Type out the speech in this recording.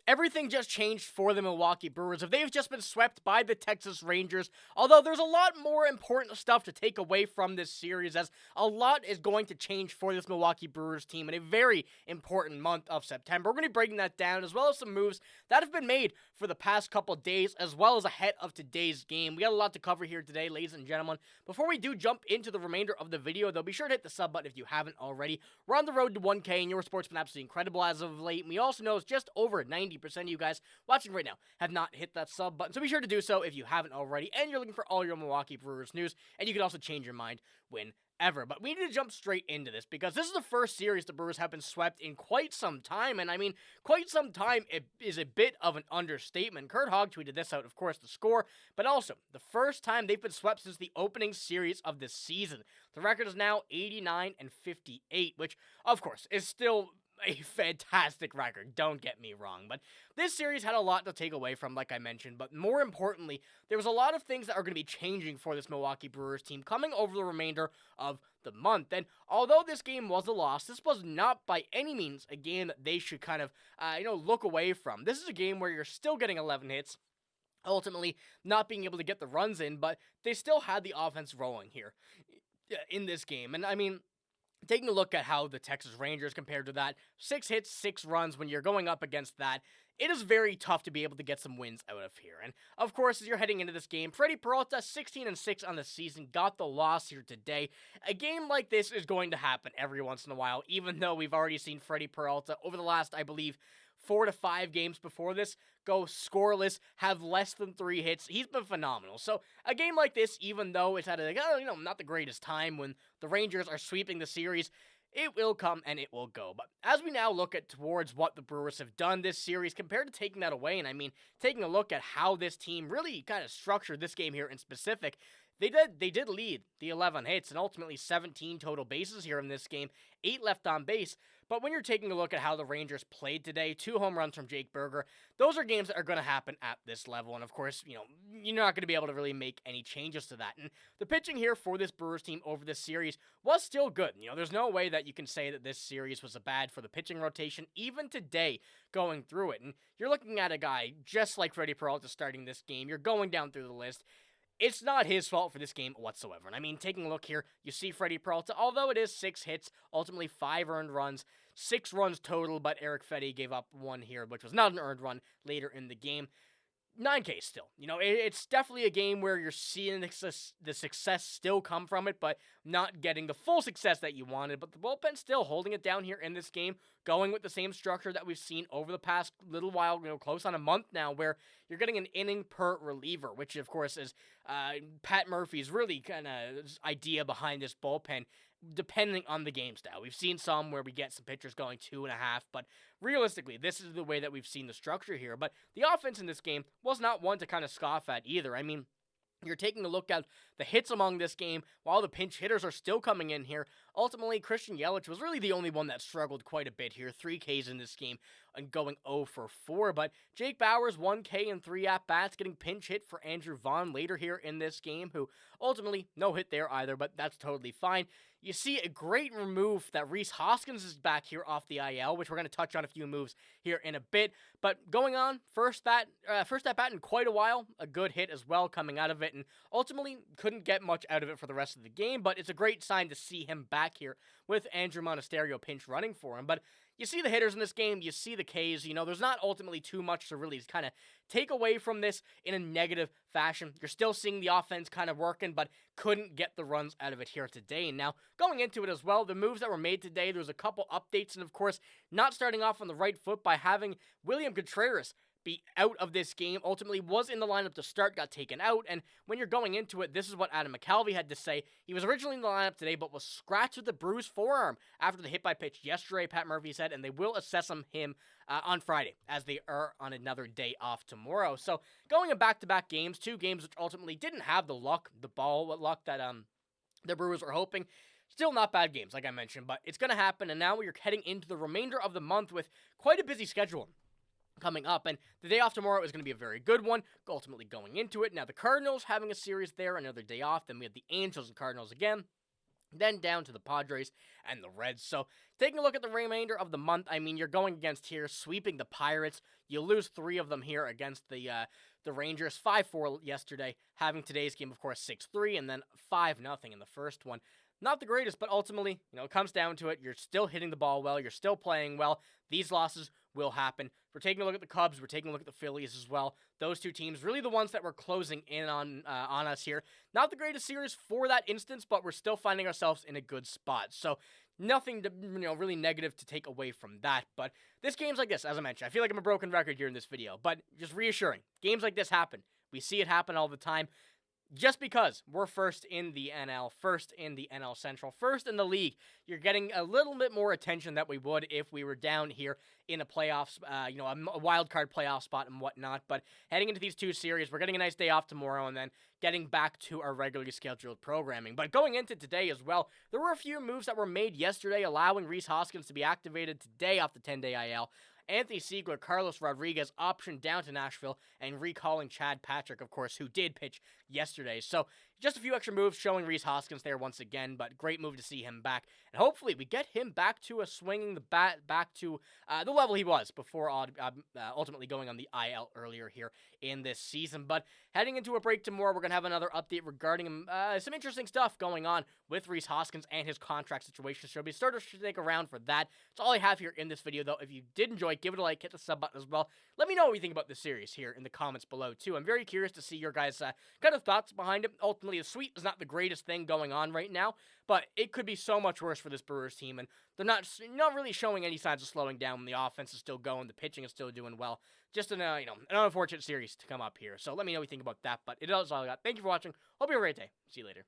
everything just changed for the Milwaukee Brewers. If they've just been swept by the Texas Rangers, although there's a lot more important stuff to take away from this series, as a lot is going to change for this Milwaukee Brewers team in a very important month of September. We're going to be breaking that down, as well as some moves that have been made for the past couple days, as well as ahead of today's game. We got a lot to cover here today, ladies and gentlemen. Before we do jump into the remainder of the video, though, be sure to hit the sub button if you haven't already. We're on the road to 1K, and your sport's been absolutely incredible as of late. And we also know it's just over 90% of you guys watching right now have not hit that sub button, so be sure to do so if you haven't already, and you're looking for all your Milwaukee Brewers news, and you can also change your mind whenever. But we need to jump straight into this, because this is the first series the Brewers have been swept in quite some time, and I mean, quite some time is a bit of an understatement. Kurt Hogg tweeted this out, of course, the score, but also the first time they've been swept since the opening series of this season. The record is now 89-58, which, of course, is still a fantastic record, don't get me wrong, but this series had a lot to take away from, like I mentioned, but more importantly, there was a lot of things that are going to be changing for this Milwaukee Brewers team coming over the remainder of the month. And although this game was a loss, this was not by any means a game that they should kind of, look away from. This is a game where you're still getting 11 hits, ultimately not being able to get the runs in, but they still had the offense rolling here in this game. And I mean, taking a look at how the Texas Rangers compared to that, 6 hits, 6 runs, when you're going up against that, it is very tough to be able to get some wins out of here. And, of course, as you're heading into this game, Freddy Peralta, 16-6 on the season, got the loss here today. A game like this is going to happen every once in a while, even though we've already seen Freddy Peralta over the last, I believe, 4 to 5 games before this go scoreless, have less than 3 hits. He's been phenomenal. So a game like this, even though it's at not the greatest time when the Rangers are sweeping the series, it will come and it will go. But as we now look at towards what the Brewers have done this series compared to taking that away, and I mean taking a look at how this team really kind of structured this game here in specific, they did lead the 11 hits and ultimately 17 total bases here in this game, 8 left on base. But when you're taking a look at how the Rangers played today, 2 home runs from Jake Burger, those are games that are going to happen at this level. And of course, you're not going to be able to really make any changes to that. And the pitching here for this Brewers team over this series was still good. There's no way that you can say that this series was bad for the pitching rotation, even today going through it. And you're looking at a guy just like Freddy Peralta starting this game. You're going down through the list. It's not his fault for this game whatsoever. And I mean, taking a look here, you see Freddy Peralta, although it is 6 hits, ultimately 5 earned runs, 6 runs total, but Eric Fedde gave up 1 here, which was not an earned run later in the game. 9K still. It's definitely a game where you're seeing the success still come from it, but not getting the full success that you wanted. But the bullpen still holding it down here in this game, going with the same structure that we've seen over the past little while, close on a month now, where you're getting an inning per reliever, which of course is Pat Murphy's really kind of idea behind this bullpen, depending on the game style. We've seen some where we get some pitchers going 2.5, but realistically, this is the way that we've seen the structure here. But the offense in this game was not one to kind of scoff at either. I mean, you're taking a look at the hits among this game, while the pinch hitters are still coming in here. Ultimately, Christian Yelich was really the only one that struggled quite a bit here. 3 Ks in this game and going 0 for 4. But Jake Bauers, 1 K and 3 at-bats, getting pinch hit for Andrew Vaughn later here in this game, who ultimately no hit there either, but that's totally fine. You see a great remove that Rhys Hoskins is back here off the IL, which we're going to touch on a few moves here in a bit. But going on, first at-bat in quite a while, a good hit as well coming out of it, and ultimately couldn't get much out of it for the rest of the game, but it's a great sign to see him back here with Andrew Monasterio pinch running for him. But you see the hitters in this game, you see the Ks, there's not ultimately too much to really kind of take away from this in a negative fashion. You're still seeing the offense kind of working, but couldn't get the runs out of it here today. And now, going into it as well, the moves that were made today, there was a couple updates, and of course, not starting off on the right foot by having William Contreras be out of this game. Ultimately was in the lineup to start, got taken out, and when you're going into it, this is what Adam McCalvy had to say. He was originally in the lineup today, but was scratched with the bruised forearm after the hit by pitch yesterday, Pat Murphy said, and they will assess him on Friday, as they are on another day off tomorrow. So, going in back-to-back games, 2 games which ultimately didn't have the luck that the Brewers were hoping. Still not bad games, like I mentioned, but it's going to happen, and now we're heading into the remainder of the month with quite a busy schedule coming up, and the day off tomorrow is going to be a very good one, ultimately going into it. Now, the Cardinals having a series there, another day off, then we have the Angels and Cardinals again. Then down to the Padres and the Reds. So taking a look at the remainder of the month, I mean, you're going against here, sweeping the Pirates. You lose 3 of them here against the Rangers, 5-4 yesterday. Having today's game, of course, 6-3, and then 5-0 in the first one. Not the greatest, but ultimately, it comes down to it. You're still hitting the ball well. You're still playing well. These losses will happen. We're taking a look at the Cubs. We're taking a look at the Phillies as well. Those two teams, really the ones that were closing in on us here. Not the greatest series for that instance, but we're still finding ourselves in a good spot. So nothing to, really negative to take away from that. But this game's like this, as I mentioned. I feel like I'm a broken record here in this video, but just reassuring. Games like this happen. We see it happen all the time. Just because we're first in the NL, first in the NL Central, first in the league, you're getting a little bit more attention that we would if we were down here in a playoffs, a wild card playoff spot and whatnot. But heading into these two series, we're getting a nice day off tomorrow and then getting back to our regularly scheduled programming. But going into today as well, there were a few moves that were made yesterday, allowing Rhys Hoskins to be activated today off the 10-day IL. Anthony Siegler, Carlos Rodriguez optioned down to Nashville, and recalling Chad Patrick, of course, who did pitch yesterday. So just a few extra moves showing Rhys Hoskins there once again, but great move to see him back. And hopefully we get him back to swinging the bat back to the level he was before ultimately going on the IL earlier here in this season. But heading into a break tomorrow, we're going to have another update regarding some interesting stuff going on with Rhys Hoskins and his contract situation. So be sure to stick around for that. That's all I have here in this video, though. If you did enjoy, give it a like, hit the sub button as well. Let me know what you think about this series here in the comments below, too. I'm very curious to see your guys' kind of thoughts behind it. Ultimately, the sweep is not the greatest thing going on right now, but it could be so much worse for this Brewers team, and they're not really showing any signs of slowing down. The offense is still going, the pitching is still doing well. Just an unfortunate series to come up here. So let me know what you think about that. But it is all I got. Thank you for watching. Hope you have a great day. See you later.